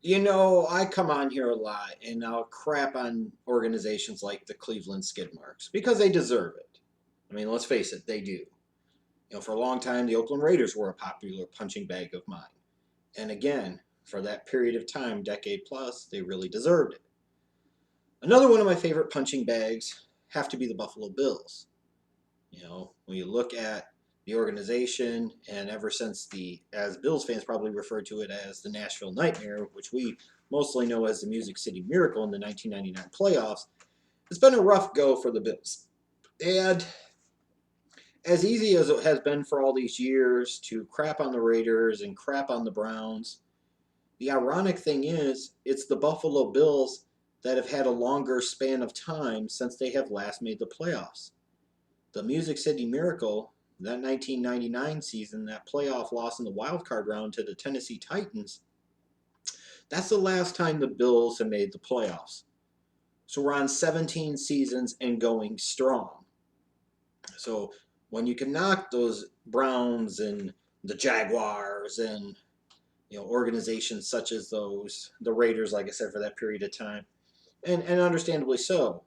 I come on here a lot and I'll crap on organizations like the Cleveland Skidmarks because they deserve it. I mean, let's face it, they do. For a long time, the Oakland Raiders were a popular punching bag of mine. And again, for that period of time, decade plus, they really deserved it. Another one of my favorite punching bags have to be the Buffalo Bills. When you look at the organization, and ever since as Bills fans probably refer to it as the Nashville Nightmare, which we mostly know as the Music City Miracle in the 1999 playoffs, it's been a rough go for the Bills. And as easy as it has been for all these years to crap on the Raiders and crap on the Browns, the ironic thing is it's the Buffalo Bills that have had a longer span of time since they have last made the playoffs. The Music City Miracle, that 1999 season, that playoff loss in the wild card round to the Tennessee Titans, that's the last time the Bills have made the playoffs. So we're on 17 seasons and going strong. So when you can knock those Browns and the Jaguars and organizations such as those, the Raiders, like I said, for that period of time, and understandably so,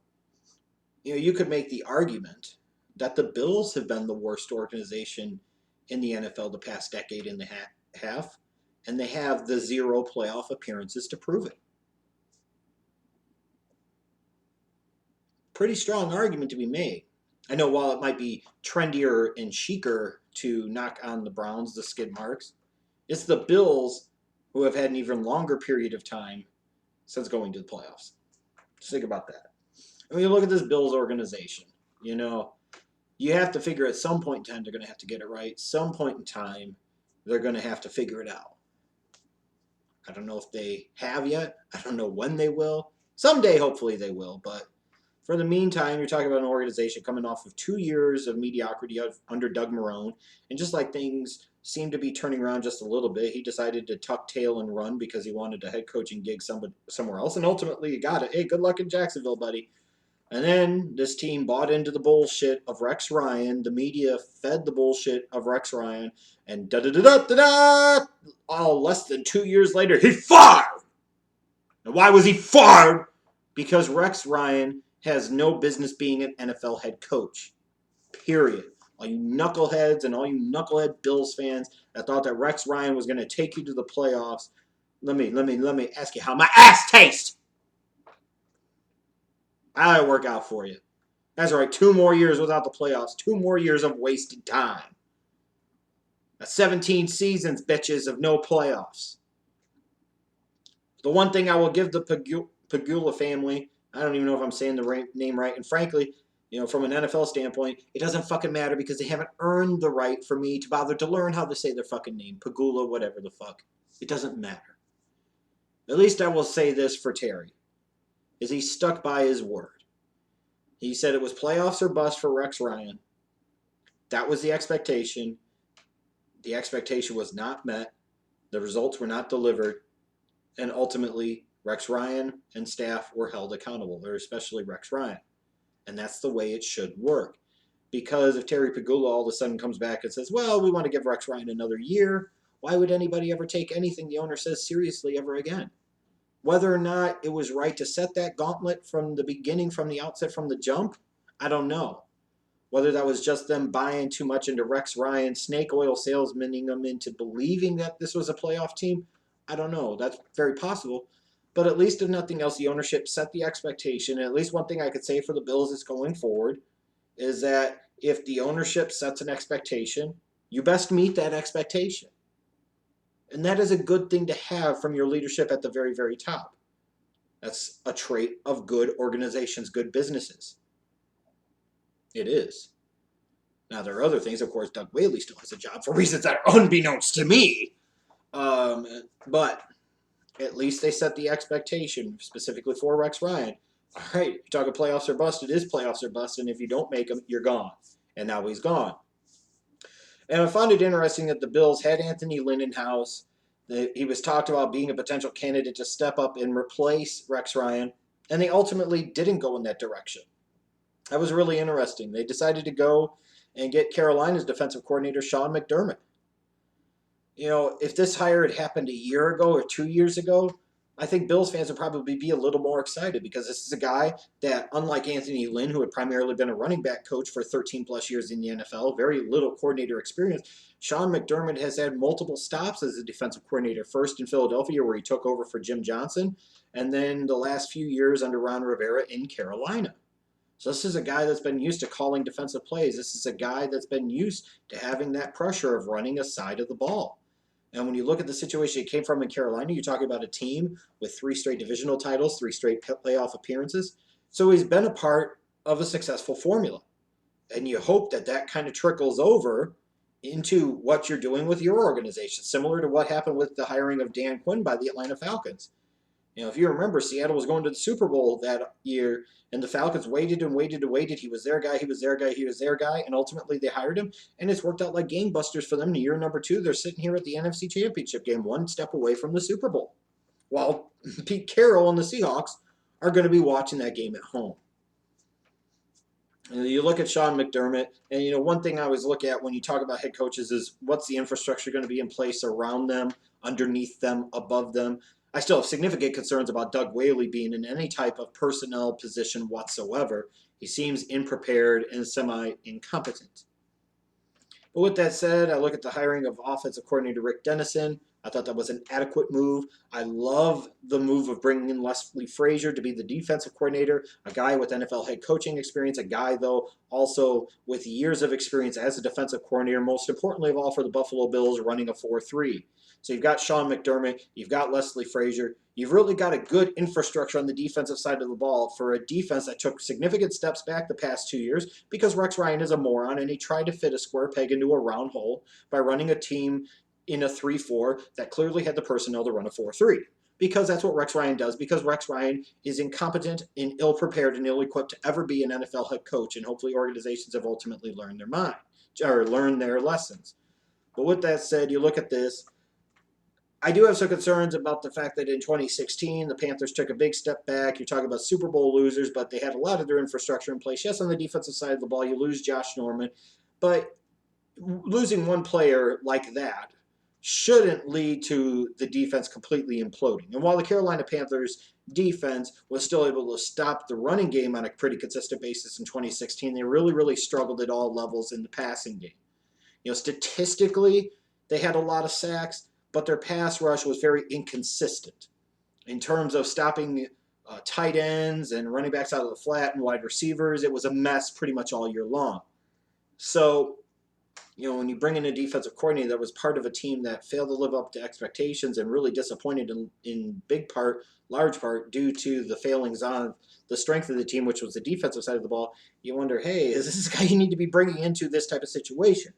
you could make the argument that the Bills have been the worst organization in the NFL the past decade and a half, and they have the 0 playoff appearances to prove it. Pretty strong argument to be made. I know while it might be trendier and chicer to knock on the Browns, the skid marks, it's the Bills who have had an even longer period of time since going to the playoffs. Just think about that. When you look at this Bills organization, you have to figure at some point in time they're going to have to get it right. Some point in time they're going to have to figure it out. I don't know if they have yet. I don't know when they will. Someday, hopefully, they will. But for the meantime, you're talking about an organization coming off of 2 years of mediocrity under Doug Marrone. And just like things seem to be turning around just a little bit, he decided to tuck tail and run because he wanted a head coaching gig somewhere else. And ultimately, he got it. Hey, good luck in Jacksonville, buddy. And then this team bought into the bullshit of Rex Ryan. The media fed the bullshit of Rex Ryan. And da-da-da-da-da-da! All less than 2 years later, he fired! Now, why was he fired? Because Rex Ryan has no business being an NFL head coach. Period. All you knuckleheads and all you knucklehead Bills fans that thought that Rex Ryan was going to take you to the playoffs, let me ask you how my ass tastes. That'll work out for you. That's right, 2 more years without the playoffs. 2 more years of wasted time. That's 17 seasons, bitches, of no playoffs. The one thing I will give the Pagula family, I don't even know if I'm saying the name right, and frankly, from an NFL standpoint, it doesn't fucking matter because they haven't earned the right for me to bother to learn how to say their fucking name. Pagula, whatever the fuck. It doesn't matter. At least I will say this for Terry, is he stuck by his word. He said it was playoffs or bust for Rex Ryan. That was the expectation. The expectation was not met. The results were not delivered. And ultimately, Rex Ryan and staff were held accountable, or especially Rex Ryan. And that's the way it should work. Because if Terry Pagula all of a sudden comes back and says, well, we want to give Rex Ryan another year, why would anybody ever take anything the owner says seriously ever again? Whether or not it was right to set that gauntlet from the beginning, from the outset, from the jump, I don't know. Whether that was just them buying too much into Rex Ryan, snake oil salesmaning them into believing that this was a playoff team, I don't know. That's very possible. But at least if nothing else, the ownership set the expectation. And at least one thing I could say for the Bills is going forward is that if the ownership sets an expectation, you best meet that expectation. And that is a good thing to have from your leadership at the very, very top. That's a trait of good organizations, good businesses. It is. Now, there are other things. Of course, Doug Whaley still has a job for reasons that are unbeknownst to me. But at least they set the expectation specifically for Rex Ryan. All right, you're talking playoffs or bust. It is playoffs or bust. And if you don't make them, you're gone. And now he's gone. And I found it interesting that the Bills had Anthony Lynn in house. He was talked about being a potential candidate to step up and replace Rex Ryan. And they ultimately didn't go in that direction. That was really interesting. They decided to go and get Carolina's defensive coordinator, Sean McDermott. If this hire had happened a year ago or 2 years ago, I think Bills fans would probably be a little more excited because this is a guy that, unlike Anthony Lynn, who had primarily been a running back coach for 13 plus years in the NFL, very little coordinator experience, Sean McDermott has had multiple stops as a defensive coordinator, first in Philadelphia where he took over for Jim Johnson, and then the last few years under Ron Rivera in Carolina. So this is a guy that's been used to calling defensive plays. This is a guy that's been used to having that pressure of running a side of the ball. And when you look at the situation he came from in Carolina, you're talking about a team with 3 straight divisional titles, 3 straight playoff appearances. So he's been a part of a successful formula. And you hope that that kind of trickles over into what you're doing with your organization, similar to what happened with the hiring of Dan Quinn by the Atlanta Falcons. You know, if you remember, Seattle was going to the Super Bowl that year, and the Falcons waited and waited and waited. He was their guy, he was their guy, he was their guy, and ultimately they hired him, and it's worked out like gangbusters for them. In year number 2, they're sitting here at the NFC Championship game, 1 step away from the Super Bowl, while Pete Carroll and the Seahawks are going to be watching that game at home. And you look at Sean McDermott, and you know, one thing I always look at when you talk about head coaches is what's the infrastructure going to be in place around them, underneath them, above them. I still have significant concerns about Doug Whaley being in any type of personnel position whatsoever. He seems unprepared and semi-incompetent. But with that said, I look at the hiring of offensive coordinator Rick Dennison. I thought that was an adequate move. I love the move of bringing in Leslie Frazier to be the defensive coordinator, a guy with NFL head coaching experience, a guy, though, also with years of experience as a defensive coordinator, most importantly of all for the Buffalo Bills, running a 4-3. So you've got Sean McDermott, you've got Leslie Frazier. You've really got a good infrastructure on the defensive side of the ball for a defense that took significant steps back the past 2 years because Rex Ryan is a moron and he tried to fit a square peg into a round hole by running a team in a 3-4 that clearly had the personnel to run a 4-3. Because that's what Rex Ryan does, because Rex Ryan is incompetent and ill-prepared and ill-equipped to ever be an NFL head coach, and hopefully organizations have ultimately learned their mind, or learned their lessons. But with that said, you look at this, I do have some concerns about the fact that in 2016, the Panthers took a big step back. You're talking about Super Bowl losers, but they had a lot of their infrastructure in place. Yes, on the defensive side of the ball, you lose Josh Norman, but losing one player like that shouldn't lead to the defense completely imploding. And while the Carolina Panthers defense was still able to stop the running game on a pretty consistent basis in 2016, they really, really struggled at all levels in the passing game. You know, statistically, they had a lot of sacks, but their pass rush was very inconsistent in terms of stopping tight ends and running backs out of the flat and wide receivers. It was a mess pretty much all year long. So, you know, when you bring in a defensive coordinator that was part of a team that failed to live up to expectations and really disappointed in big part, large part, due to the failings on the strength of the team, which was the defensive side of the ball, you wonder, hey, is this a guy you need to be bringing into this type of situation?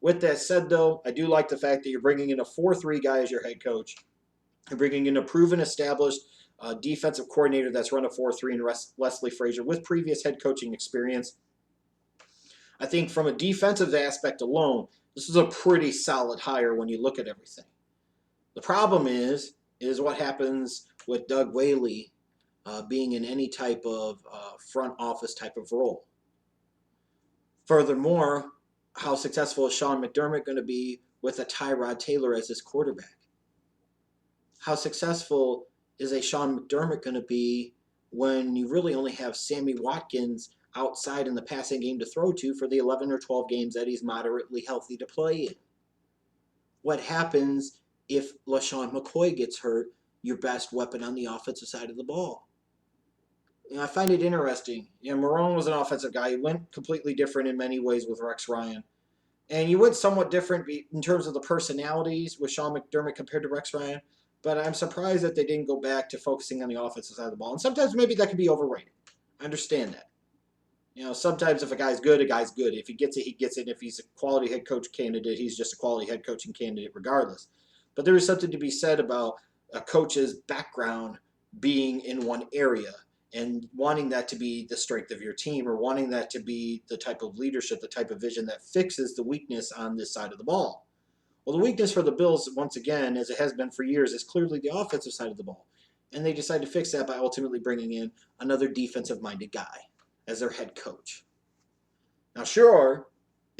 With that said, though, I do like the fact that you're bringing in a 4-3 guy as your head coach. You're bringing in a proven, established defensive coordinator that's run a 4-3 in Leslie Frazier with previous head coaching experience. I think from a defensive aspect alone, this is a pretty solid hire when you look at everything. The problem is what happens with Doug Whaley being in any type of front office type of role. Furthermore, how successful is Sean McDermott going to be with a Tyrod Taylor as his quarterback? How successful is a Sean McDermott going to be when you really only have Sammy Watkins outside in the passing game to throw to for the 11 or 12 games that he's moderately healthy to play in? What happens if LaShawn McCoy gets hurt, your best weapon on the offensive side of the ball? You know, I find it interesting. You know, Marone was an offensive guy. He went completely different in many ways with Rex Ryan. And you went somewhat different in terms of the personalities with Sean McDermott compared to Rex Ryan. But I'm surprised that they didn't go back to focusing on the offensive side of the ball. And sometimes maybe that can be overrated. I understand that. You know, sometimes if a guy's good, a guy's good. If he gets it, he gets it. If he's a quality head coach candidate, he's just a quality head coaching candidate regardless. But there is something to be said about a coach's background being in one area and wanting that to be the strength of your team, or wanting that to be the type of leadership, the type of vision that fixes the weakness on this side of the ball. Well, the weakness for the Bills, once again, as it has been for years, is clearly the offensive side of the ball. And they decide to fix that by ultimately bringing in another defensive-minded guy as their head coach. Now, sure,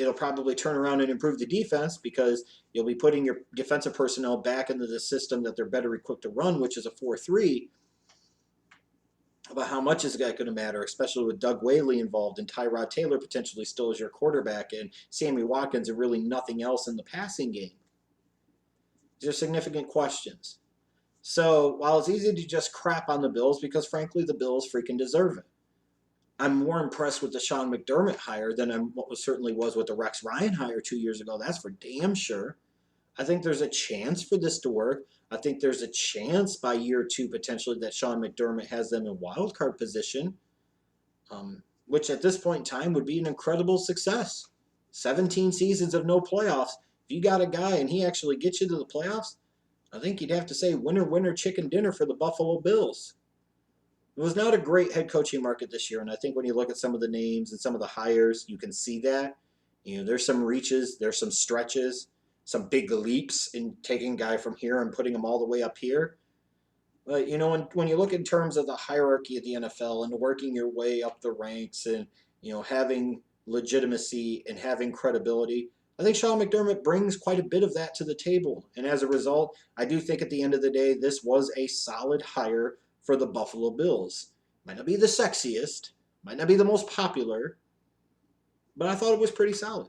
it'll probably turn around and improve the defense because you'll be putting your defensive personnel back into the system that they're better equipped to run, which is a 4-3. But how much is that going to matter, especially with Doug Whaley involved and Tyrod Taylor potentially still as your quarterback and Sammy Watkins and really nothing else in the passing game? These are significant questions. So while it's easy to just crap on the Bills because frankly the Bills freaking deserve it, I'm more impressed with the Sean McDermott hire than I certainly was with the Rex Ryan hire 2 years ago. That's for damn sure. I think there's a chance for this to work. I think there's a chance by year 2 potentially that Sean McDermott has them in wild card position, which at this point in time would be an incredible success. 17 seasons of no playoffs. If you got a guy and he actually gets you to the playoffs, I think you'd have to say winner, winner, chicken dinner for the Buffalo Bills. It was not a great head coaching market this year, and I think when you look at some of the names and some of the hires, you can see that. There's some reaches, there's some stretches, some big leaps in taking a guy from here and putting him all the way up here. But, when you look in terms of the hierarchy of the NFL and working your way up the ranks and, having legitimacy and having credibility, I think Sean McDermott brings quite a bit of that to the table. And as a result, I do think at the end of the day, this was a solid hire for the Buffalo Bills. Might not be the sexiest, might not be the most popular, but I thought it was pretty solid.